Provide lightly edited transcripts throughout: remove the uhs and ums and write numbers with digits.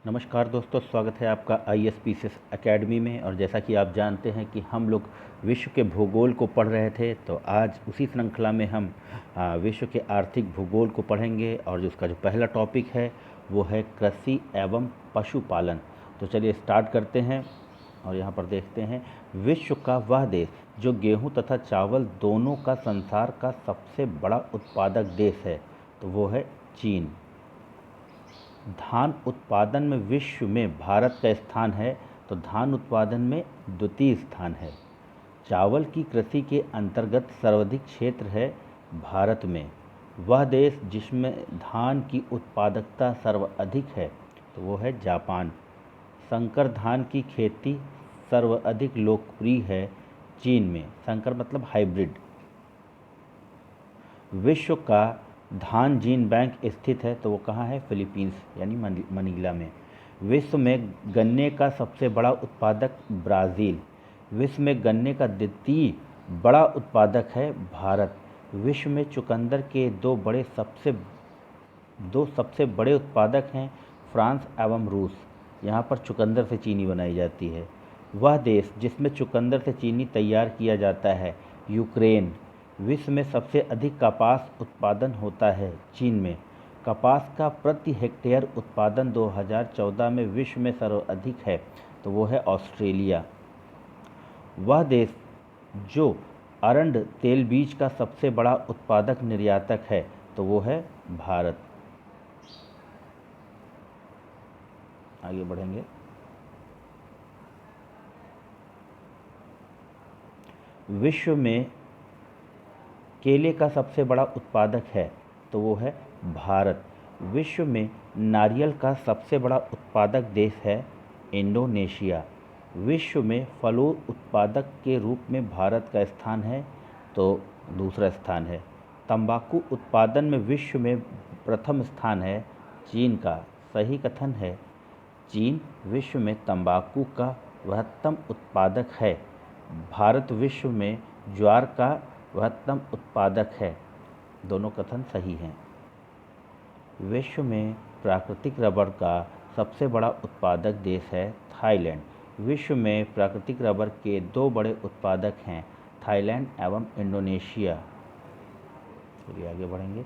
नमस्कार दोस्तों, स्वागत है आपका ISPCS एकेडमी में। और जैसा कि आप जानते हैं कि हम लोग विश्व के भूगोल को पढ़ रहे थे, तो आज उसी श्रृंखला में हम विश्व के आर्थिक भूगोल को पढ़ेंगे। और जो उसका जो पहला टॉपिक है वो है कृषि एवं पशुपालन। तो चलिए स्टार्ट करते हैं और यहाँ पर देखते हैं। विश्व का वह देश जो गेहूँ तथा चावल दोनों का संसार का सबसे बड़ा उत्पादक देश है, तो वो है चीन। धान उत्पादन में विश्व में भारत का स्थान है, तो धान उत्पादन में द्वितीय स्थान है। चावल की कृषि के अंतर्गत सर्वाधिक क्षेत्र है भारत में। वह देश जिसमें धान की उत्पादकता सर्वाधिक है, तो वो है जापान। संकर धान की खेती सर्वाधिक लोकप्रिय है चीन में। संकर मतलब हाइब्रिड। विश्व का धान जीन बैंक स्थित है, तो वो कहाँ है? फिलीपींस यानी मनीला में। विश्व में गन्ने का सबसे बड़ा उत्पादक ब्राज़ील। विश्व में गन्ने का द्वितीय बड़ा उत्पादक है भारत। विश्व में चुकंदर के दो सबसे बड़े उत्पादक हैं फ्रांस एवं रूस। यहाँ पर चुकंदर से चीनी बनाई जाती है। वह देश जिसमें चुकंदर से चीनी तैयार किया जाता है यूक्रेन। विश्व में सबसे अधिक कपास उत्पादन होता है चीन में। कपास का प्रति हेक्टेयर उत्पादन 2014 में विश्व में सर्वाधिक है, तो वो है ऑस्ट्रेलिया। वह देश जो अरंड तेल बीज का सबसे बड़ा उत्पादक निर्यातक है, तो वो है भारत। आगे बढ़ेंगे। विश्व में केले का सबसे बड़ा उत्पादक है, तो वो है भारत। विश्व में नारियल का सबसे बड़ा उत्पादक देश है इंडोनेशिया। विश्व में फलों उत्पादक के रूप में भारत का स्थान है, तो दूसरा स्थान है। तंबाकू उत्पादन में विश्व में प्रथम स्थान है चीन का। सही कथन है, चीन विश्व में तंबाकू का बृहत्तम उत्पादक है। भारत विश्व में ज्वार का बृहत्तम उत्पादक है। दोनों कथन सही हैं। विश्व में प्राकृतिक रबर का सबसे बड़ा उत्पादक देश है थाईलैंड। विश्व में प्राकृतिक रबर के दो बड़े उत्पादक हैं थाईलैंड एवं इंडोनेशिया। चलिए आगे बढ़ेंगे।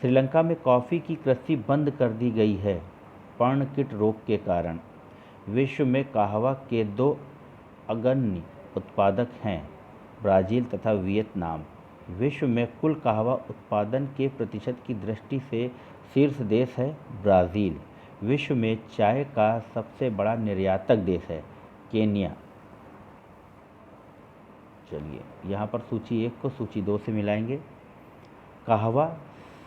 श्रीलंका में कॉफ़ी की कृषि बंद कर दी गई है पर्णकीट रोग के कारण। विश्व में कहवा के दो अग्रणी उत्पादक हैं ब्राज़ील तथा वियतनाम। विश्व में कुल कहवा उत्पादन के प्रतिशत की दृष्टि से शीर्ष देश है ब्राज़ील। विश्व में चाय का सबसे बड़ा निर्यातक देश है केन्या। चलिए यहाँ पर सूची 1 को सूची 2 से मिलाएंगे। कहवा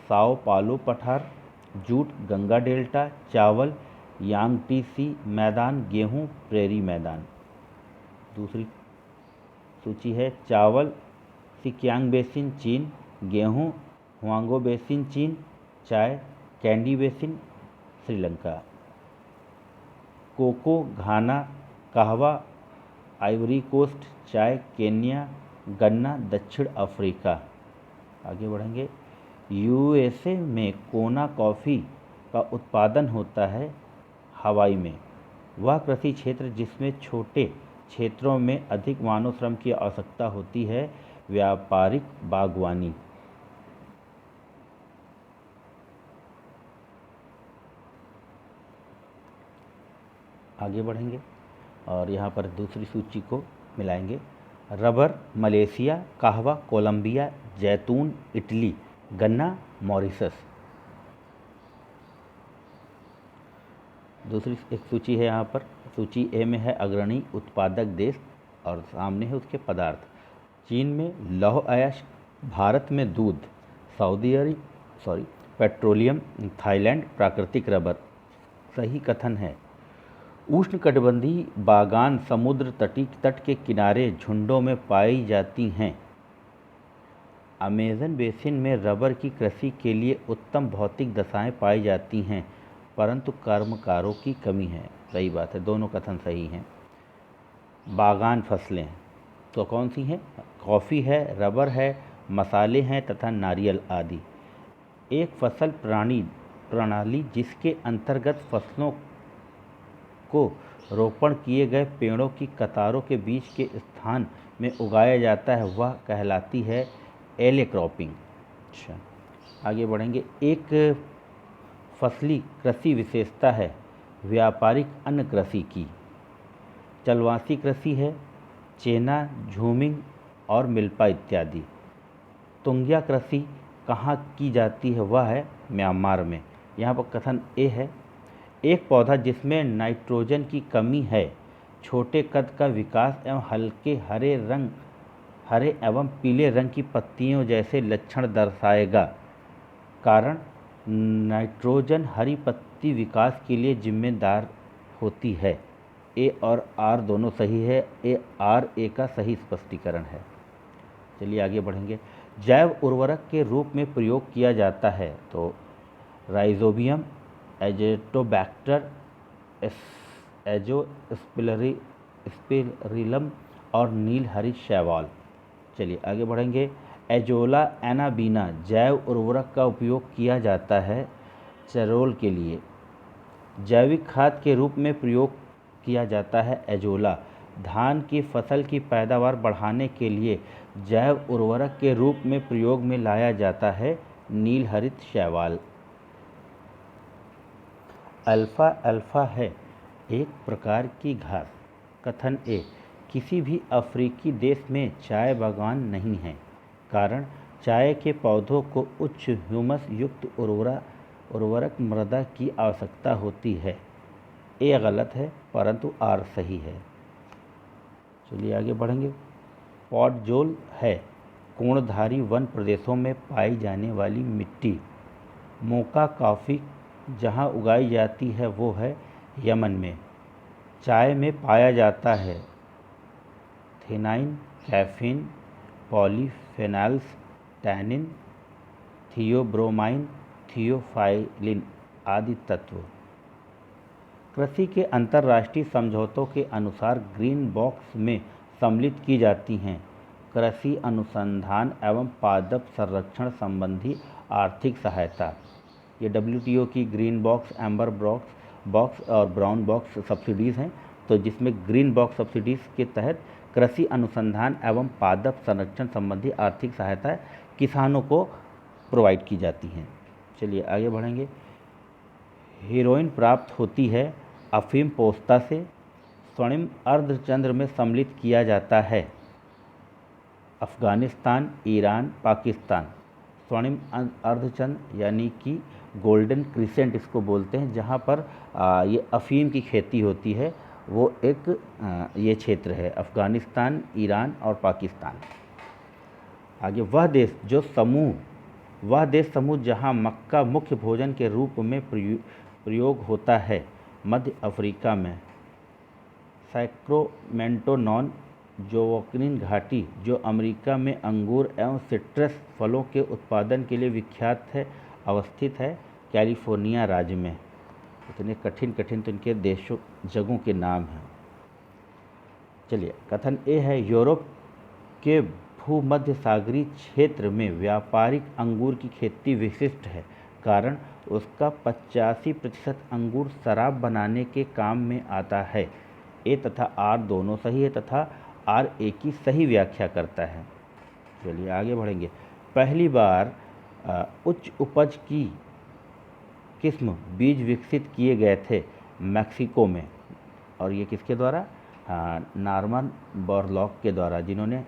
साओ पालो पठार, जूट गंगा डेल्टा, चावल यांगटीसी मैदान, गेहूँ प्रेरी मैदान। दूसरी सूची है चावल सिकियांग बेसिन चीन, गेहूँ हुआंगो बेसिन चीन, चाय कैंडी बेसिन श्रीलंका। कोको घाना, कहवा आइवरी कोस्ट, चाय केन्या, गन्ना दक्षिण अफ्रीका। आगे बढ़ेंगे। USA में कोना कॉफ़ी का उत्पादन होता है हवाई में। वह कृषि क्षेत्र जिसमें छोटे क्षेत्रों में अधिक मानव श्रम की आवश्यकता होती है व्यापारिक बागवानी। आगे बढ़ेंगे और यहाँ पर दूसरी सूची को मिलाएंगे। रबर मलेशिया, कहवा कोलंबिया, जैतून इटली, गन्ना मॉरिशस। दूसरी एक सूची है यहाँ पर। सूची ए में है अग्रणी उत्पादक देश और सामने है उसके पदार्थ। चीन में लौह अयस्क, भारत में दूध, पेट्रोलियम, थाईलैंड प्राकृतिक रबर। सही कथन है। उष्णकटिबंधीय बागान समुद्र तट के किनारे झुंडों में पाई जाती हैं। अमेज़न बेसिन में रबर की कृषि के लिए उत्तम भौतिक दशाएं पाई जाती हैं, परंतु कर्मकारों की कमी है। सही बात है, दोनों कथन सही हैं। बागान फसलें तो कौन सी हैं? कॉफ़ी है, रबर है, मसाले हैं तथा नारियल आदि। एक फसल प्रणाली जिसके अंतर्गत फसलों को रोपण किए गए पेड़ों की कतारों के बीच के स्थान में उगाया जाता है वह कहलाती है एले क्रॉपिंग। अच्छा, आगे बढ़ेंगे। एक फसली कृषि विशेषता है व्यापारिक अन्न कृषि की। चलवासी कृषि है चेना, झूमिंग और मिल्पा इत्यादि। तुंगिया कृषि कहाँ की जाती है वह है म्यांमार में। यहाँ पर कथन ए है, एक पौधा जिसमें नाइट्रोजन की कमी है छोटे कद का विकास एवं हल्के हरे एवं पीले रंग की पत्तियों जैसे लक्षण दर्शाएगा। कारण नाइट्रोजन हरी पत्ती विकास के लिए जिम्मेदार होती है। ए और आर दोनों सही है। ए का सही स्पष्टीकरण है। चलिए आगे बढ़ेंगे। जैव उर्वरक के रूप में प्रयोग किया जाता है तो राइजोबियम, एजेटोबैक्टर, एजोस्पिरिलम और नील हरित शैवाल। चलिए आगे बढ़ेंगे। एजोला एनाबीना जैव उर्वरक का उपयोग किया जाता है चरोल के लिए। जैविक खाद के रूप में प्रयोग किया जाता है एजोला। धान की फसल की पैदावार बढ़ाने के लिए जैव उर्वरक के रूप में प्रयोग में लाया जाता है नील हरित शैवाल। अल्फा अल्फा है एक प्रकार की घास। कथन ए, किसी भी अफ्रीकी देश में चाय बागान नहीं है। कारण चाय के पौधों को उच्च ह्यूमस युक्त उर्वरक मृदा की आवश्यकता होती है। ए गलत है परंतु आर सही है। चलिए आगे बढ़ेंगे। पॉटजोल है कोणधारी वन प्रदेशों में पाई जाने वाली मिट्टी। मोका कॉफ़ी जहाँ उगाई जाती है वो है यमन में। चाय में पाया जाता है theine, caffeine, polyphenols, tannin, theobromine, theophylline आदि तत्व। कृषि के अंतर्राष्ट्रीय समझौतों के अनुसार ग्रीन बॉक्स में सम्मिलित की जाती हैं। कृषि अनुसंधान एवं पादप संरक्षण संबंधी आर्थिक सहायता। ये WTO की ग्रीन बॉक्स, एम्बर बॉक्स और ब्राउन बॉक्स सब्सिडीज़ हैं। तो जिसमें ग्रीन बॉक्स सब्सिडीज़ के तहत कृषि अनुसंधान एवं पादप संरक्षण संबंधी आर्थिक सहायता किसानों को प्रोवाइड की जाती हैं। चलिए आगे बढ़ेंगे। हीरोइन प्राप्त होती है अफीम पोस्ता से। स्वर्णिम अर्धचंद्र में सम्मिलित किया जाता है अफ़गानिस्तान, ईरान, पाकिस्तान। स्वर्णिम अर्धचंद्र यानी कि गोल्डन क्रिसेंट इसको बोलते हैं, जहाँ पर ये अफ़ीम की खेती होती है वो एक ये क्षेत्र है अफ़गानिस्तान, ईरान और पाकिस्तान। आगे वह देश समूह जहाँ मक्का मुख्य भोजन के रूप में प्रयोग होता है मध्य अफ्रीका में। सैक्रामेंटो नॉन जोवोक्विन घाटी जो अमेरिका में अंगूर एवं सिट्रस फलों के उत्पादन के लिए विख्यात है अवस्थित है कैलिफोर्निया राज्य में। इतने कठिन तो इनके देशों जगहों के नाम हैं। चलिए कथन ए है, यूरोप के भूमध्य सागरीय क्षेत्र में व्यापारिक अंगूर की खेती विशिष्ट है। कारण उसका 85% अंगूर शराब बनाने के काम में आता है। ए तथा आर दोनों सही है तथा आर ए की सही व्याख्या करता है। चलिए आगे बढ़ेंगे। पहली बार उच्च उपज की किस्म बीज विकसित किए गए थे मैक्सिको में। और ये किसके द्वारा? नॉर्मन बोरलॉग के द्वारा, जिन्होंने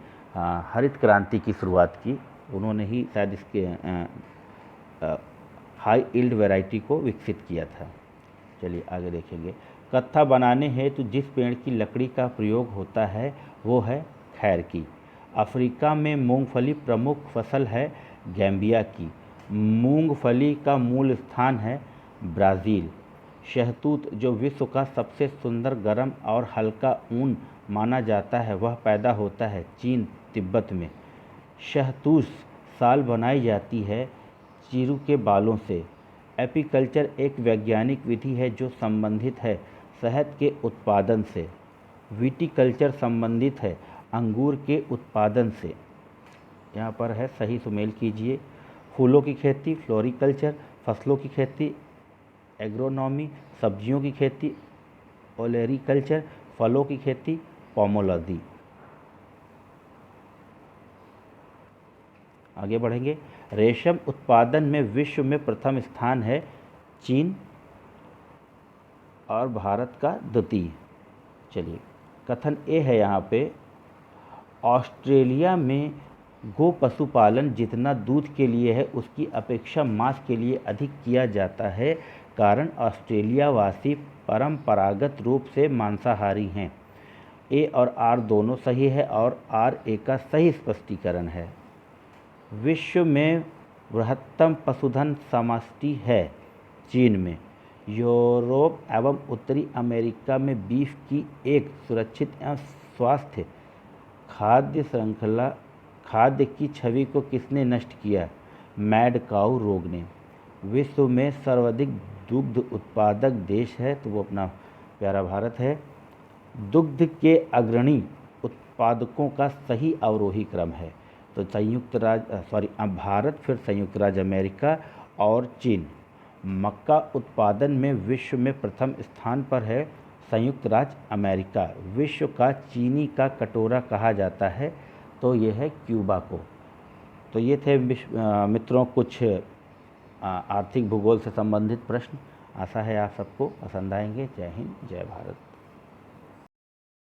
हरित क्रांति की शुरुआत की। उन्होंने ही शायद इसके हाई यील्ड वैरायटी को विकसित किया था। चलिए आगे देखेंगे। कत्था बनाने हेतु जिस पेड़ की लकड़ी का प्रयोग होता है वो है खैर की। अफ्रीका में मूंगफली प्रमुख फसल है गैम्बिया की। मूंगफली का मूल स्थान है ब्राज़ील। शहतूत जो विश्व का सबसे सुंदर, गर्म और हल्का ऊन माना जाता है वह पैदा होता है चीन, तिब्बत में। शहतूश शाल बनाई जाती है चीरू के बालों से। एपीकल्चर एक वैज्ञानिक विधि है जो संबंधित है शहद के उत्पादन से। विटीकल्चर संबंधित है अंगूर के उत्पादन से। यहाँ पर है सही सुमेल कीजिए। फूलों की खेती फ्लोरिकल्चर, फसलों की खेती एग्रोनॉमी, सब्जियों की खेती ओलेरीकल्चर, फलों की खेती, पोमोलॉजी। आगे बढ़ेंगे। रेशम उत्पादन में विश्व में प्रथम स्थान है चीन और भारत का द्वितीय। चलिए, कथन ए है यहाँ पे, ऑस्ट्रेलिया में गो पशुपालन जितना दूध के लिए है उसकी अपेक्षा मांस के लिए अधिक किया जाता है, कारण ऑस्ट्रेलिया वासी परंपरागत रूप से मांसाहारी हैं। ए और आर दोनों सही है और आर ए का सही स्पष्टीकरण है। विश्व में बृहत्तम पशुधन समष्टि है चीन में। यूरोप एवं उत्तरी अमेरिका में बीफ की एक सुरक्षित एवं स्वास्थ्य खाद्य श्रृंखला खाद्य की छवि को किसने नष्ट किया? मैड काऊ रोग ने। विश्व में सर्वाधिक दुग्ध उत्पादक देश है तो वो अपना प्यारा भारत है। दुग्ध के अग्रणी उत्पादकों का सही अवरोही क्रम है तो भारत, फिर संयुक्त राज्य अमेरिका और चीन। मक्का उत्पादन में विश्व में प्रथम स्थान पर है संयुक्त राज्य अमेरिका। विश्व का चीनी का कटोरा कहा जाता है तो यह है क्यूबा को। तो ये थे मित्रों कुछ आर्थिक भूगोल से संबंधित प्रश्न। आशा है आप सबको पसंद आएंगे। जय हिंद, जय भारत।